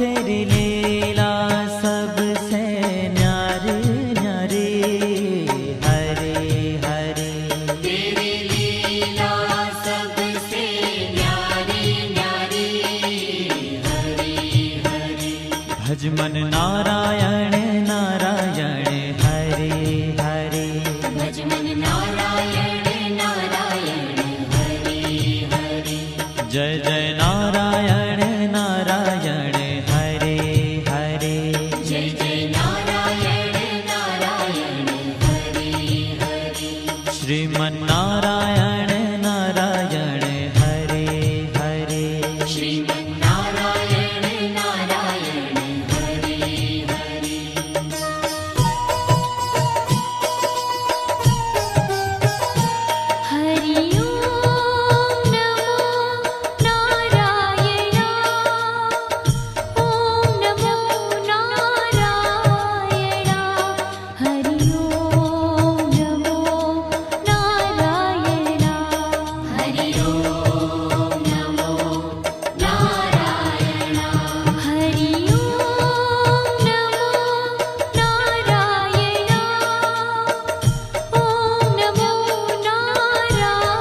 तेरी लीला सबसे न्यारी न्यारी, हरे हरे। तेरी लीला सबसे न्यारी न्यारी, हरे हरे। भज मन नारायण नारायण, हरे हरे। भज मन नारायण नारायण, हरे हरे। जय जय नारायण नारायण, हरे हरे। जय जय नारायण नारायण, हरे हरे। श्रीमन नारायण नारायण, हरे हरे। श्रीमन नारायण नारायण, हरे हरे। हरि ओम नमो नारायण, ओम नमो नारायण। हरि ओम नमो नारायण, हरि ओम नमो नारायण। हरि ओम नमो नारायण, ओम नमो नारायण।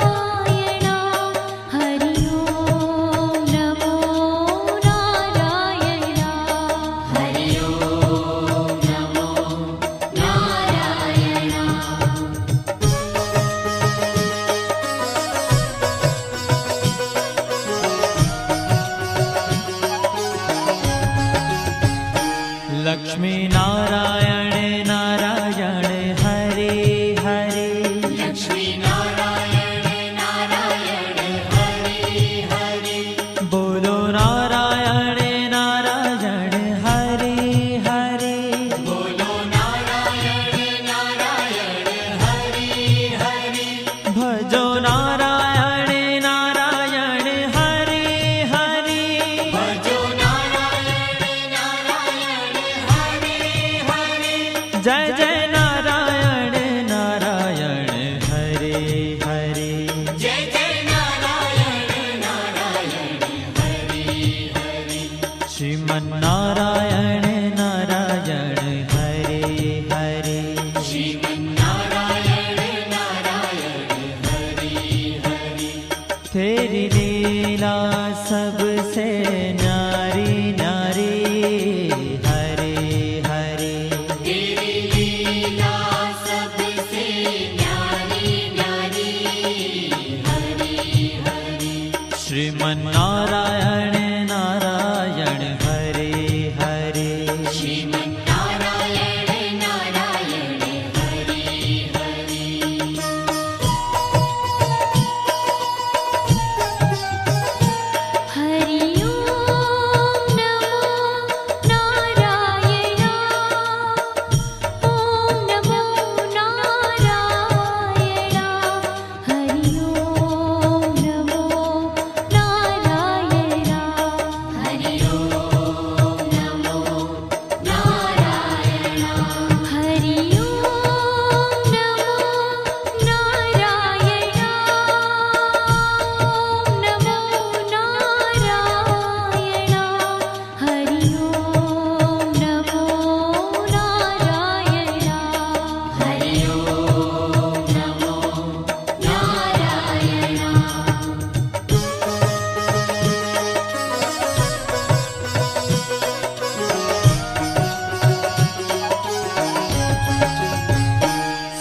हरि ओम नमो नारायण, हरि ओम नमो नारायण। लक्ष्मी नारायण नारायण, हरे हरे। लक्ष्मी नारायण नारायण, हरे हरे। बोलो नारायण नारायण, हरे हरे। बोलो नारायण नारायण, हरे हरे। भजो नारायण नारायण, हरे हरे। भजो नारायण नारायण, हरे हरे। जय जय नारायण नारायण, हरे हरे। जय जय नारायण नारायण, हरे हरे। श्रीमन नारायण नारायण, हरे हरे। श्रीमन नारायण नारायण, हरे हरे। तेरी लीला सबसे न्यारी न्यारी, हरे हरे। तेरी लीला सबसे न्यारी न्यारी, हरे हरे। श्रीमन नारायण नारायण, हरे हरे। श्रीमन नारायण नारायण, हरे हरे। हरि ओम नमो नारायण, ओम नमो नारायण। हरि ओम नमो नारायण, हरि ओम नमो नारायण। हरि ओम नमो नारायण, ओम नमो नारायण। हरि ओम नमो नारायण, हरि ओम नमो नारायण।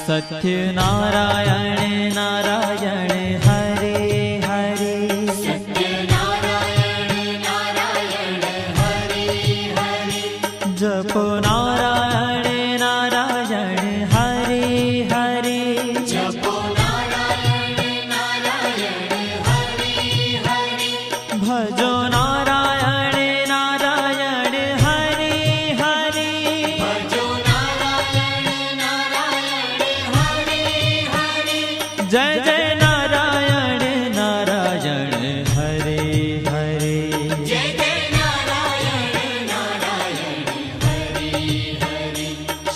सत्य नारायण नारायण, हरे हरे। सत्य नारायण नारायण, हरे हरे। जपो नारायण नारायण, हरे हरे। जपो नारायण नारायण, हरे हरे। भजो नारायण नारायण, हरे हरे। भजो नारायण नारायण, हरे हरे। जय जय नारायण नारायण, हरे हरे। जय जय नारायण नारायण, हरे हरे।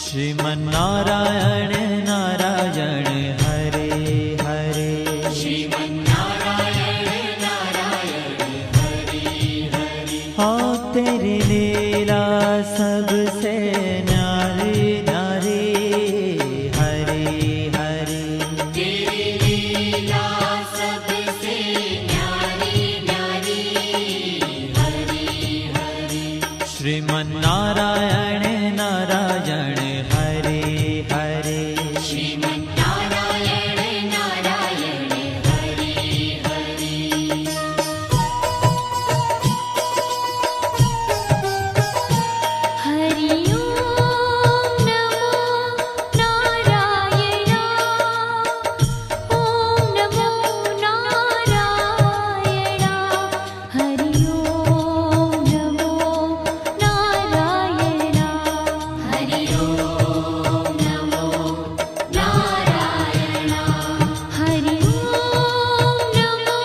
श्रीमन नारायण नारायण, हरे हरे। श्रीमन नारायण नारायण, हरे हरे। तेरी लीला सबसे न्यारी न्यारी हरे हरे तेरी लीला सबसे न्यारी न्यारी हरि हरि श्रीमन्नारायण नारायण हरे हरे श्रीमन्नारायण नारायण हरि हरि हरि ओम नमो नारायणा ओम नमो नारायणा हरि ओम नमो नारायणा हरि ओम नमो नारायणा हरि ओम नमो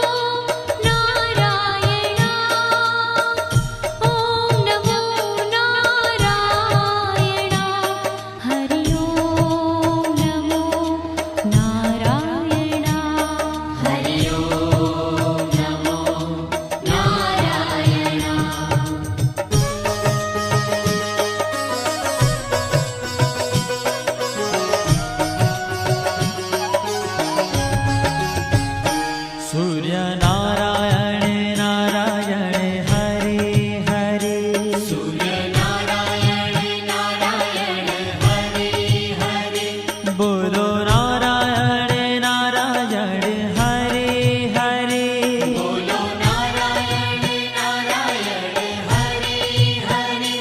नारायणा ओम नमो नारायणा हरि ओम नमो नारायणा हरि ओम नमो नारायणा सूर्य नारायण नारायण हरे हरे सूर्य नारायण नारायण हरि हरि बोलो नारायण नारायण हरे हरे बोलो नारायण नारायण हरि हरि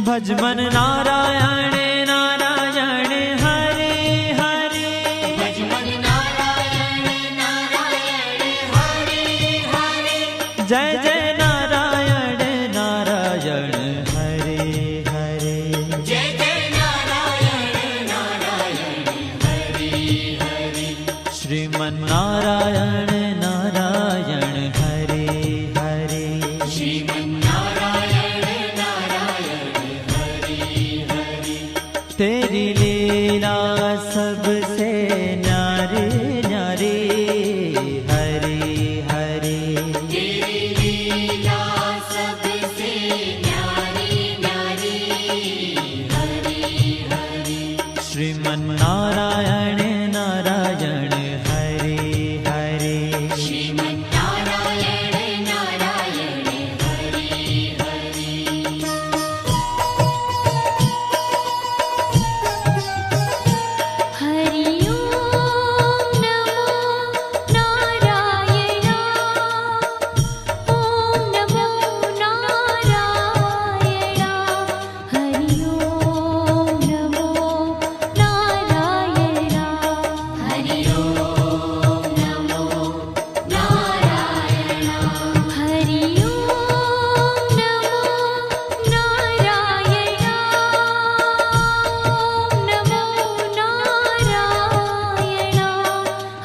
भजमन नारायण नारायण हरे हरे भजमन नारायण नारायण हरि हरि जय जय नारायण नारायण हरे हरे जय जय नारायण नारायण हरि हरि श्रीमन्नारायण नारायण हरे हरे श्रीमन्नारायण नारायण हरि हरि तेरी लीला सबसे न्यारी न्यारी हरे हरे तेरी लीला सबसे न्यारी न्यारी हरि हरि श्रीमन्नारायण नारायण हरे हरे श्रीमन्नारायण नारायण हरि हरि हरि ओम नमो नारायणा ओम नमो नारायणा हरि ओम नमो नारायणा हरि ओम नमो नारायणा हरि ओम नमो नारायणा ओम नमो नारायणा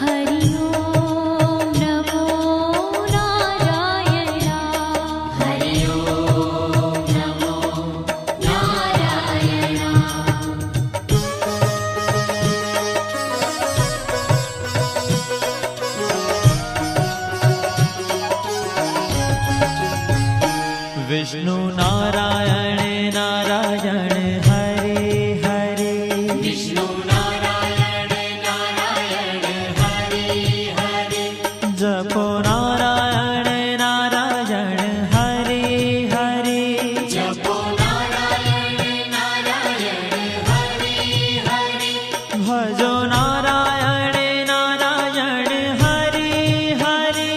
हरि ओम नमो नारायणा हरि ओम नमो नारायणा विष्णु नारायण नारायण हरे हरे विष्णु नारायण नारायण हरि हरि जपो नारायण नारायण हरे हरे जपो नारायण नारायण हरि हरि भजो नारायण नारायण हरे हरे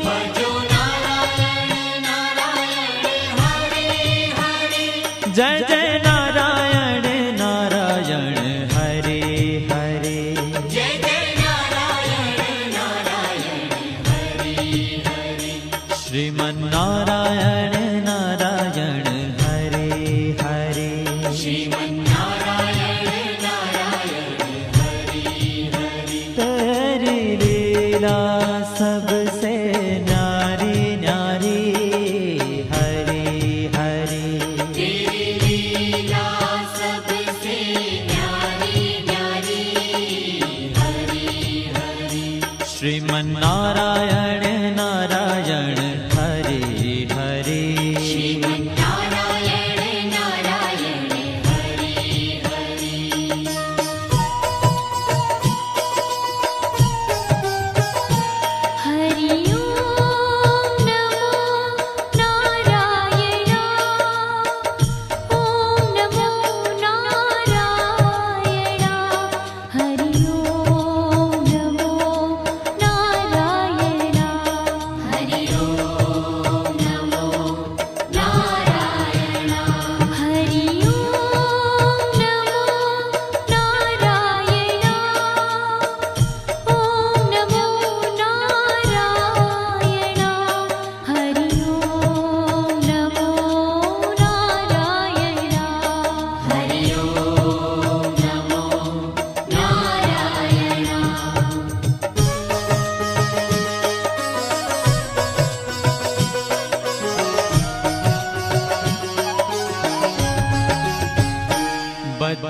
भजो नारायण नारायण हरि हरि जय जय नारायण नारायण हरे हरे जय जय नारायण नारायण हरि हरि श्रीमन्नारायण नारायण हरे हरे श्रीमन्नारायण नारायण हरि हरि तेरी लीला सबसे न्यारी न्यारी हरे हरे तेरी लीला सबसे न्यारी न्यारी हरि हरि श्रीमन्नारायण नारायण हरे हरे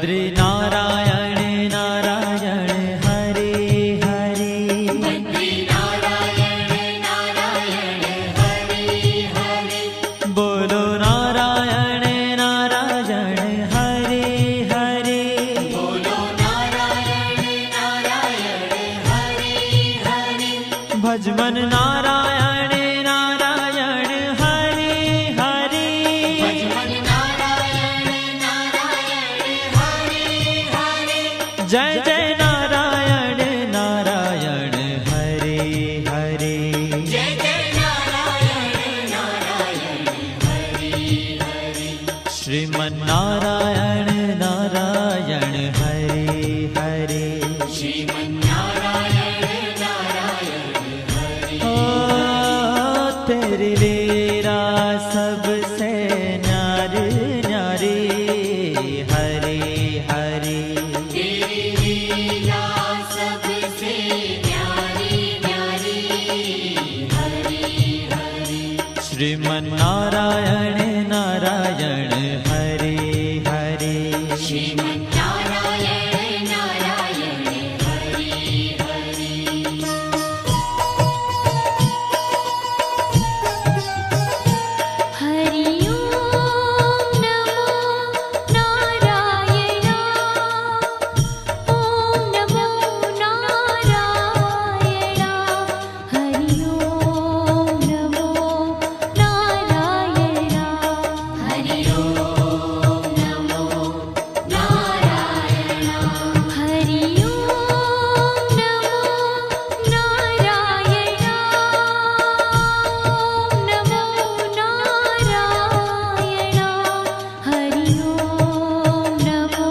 बद्री नारायण नारायण हरे हरे बद्री नारायण नारायण हरे हरे बोलो नारायण नारायण हरे हरे बोलो नारायण नारायण हरे हरे भजमन नारायण नारायण हरे हरे भजमन नारायण नारायण हरे हरे जय जय नारायण नारायण हरे हरे जय जय नारायण नारायण हरे हरे श्रीमन नारायण नारायण हरे हरे श्रीमन्नारायण नारायण हरे ओ तेरी लीला सबसे न्यारी न्यारी हरे हरे तेरी लीला सबसे न्यारी न्यारी हरे हरे श्रीमन नारायण नारायण हरे हरे श्रीमन्नारायण नारायण हरे हरे हरि ओम नमो नारायण ओम नमो नारायण हरि ओम नमो नारायण हरि ओम नमो नारायण हरि ओम नमो नारायण ओम नमो नारायण हरि ओम नमो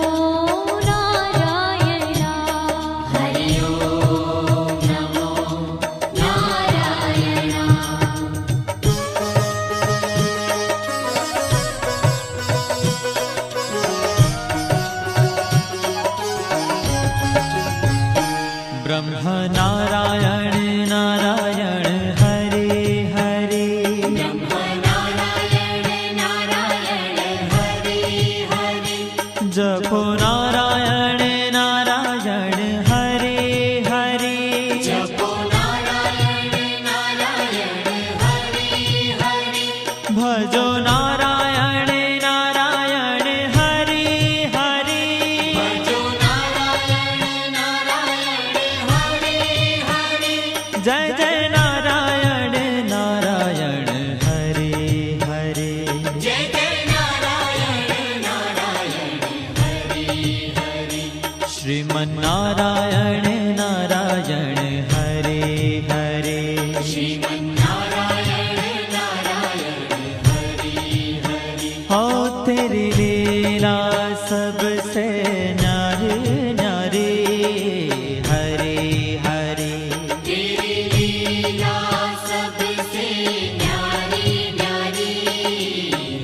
नारायण हरि ओम नमो नारायण ब्रह्म नारायण नारायण हरे हरे ब्रह्म नारायण नारायण हरे हरे जपो नारायण नारायण हरे हरे जपो नारायण नारायण हरे हरे भजो नारायण नारायण हरे हरे भजो नारायण नारायण हरे हरे जय जय नारायण नारायण हरे हरे जय जय नारायण नारायण हरे हरे श्रीमन नारायण नारायण हरे हरे श्रीमन्नारायण नारायण हरे हरे हो तेरी लीला सबसे न्यारी न्यारी हरे हरे तेरी लीला सबसे न्यारी न्यारी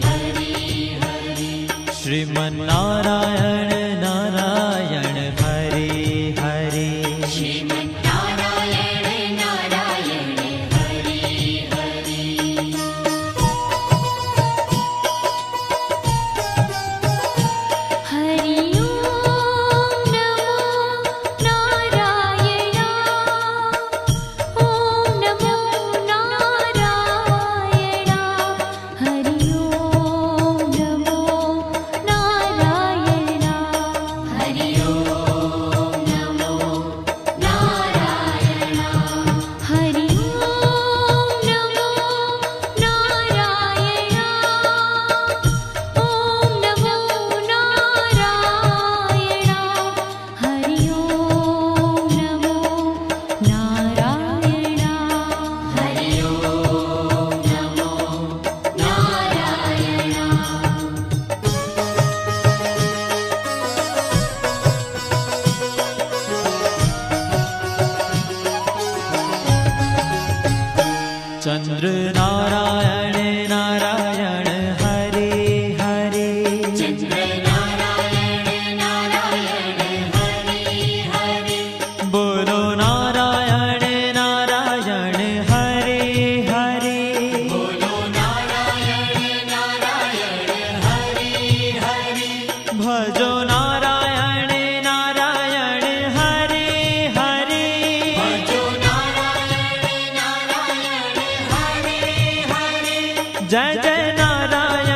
हरे हरे श्रीमन नारायण नारायण हरे हरे श्रीमन्नारायण नारायण हरे हरे हरि ओम नमो नारायण ओम नमो नारायण हरि ओम नमो नारायण जय जय नारायण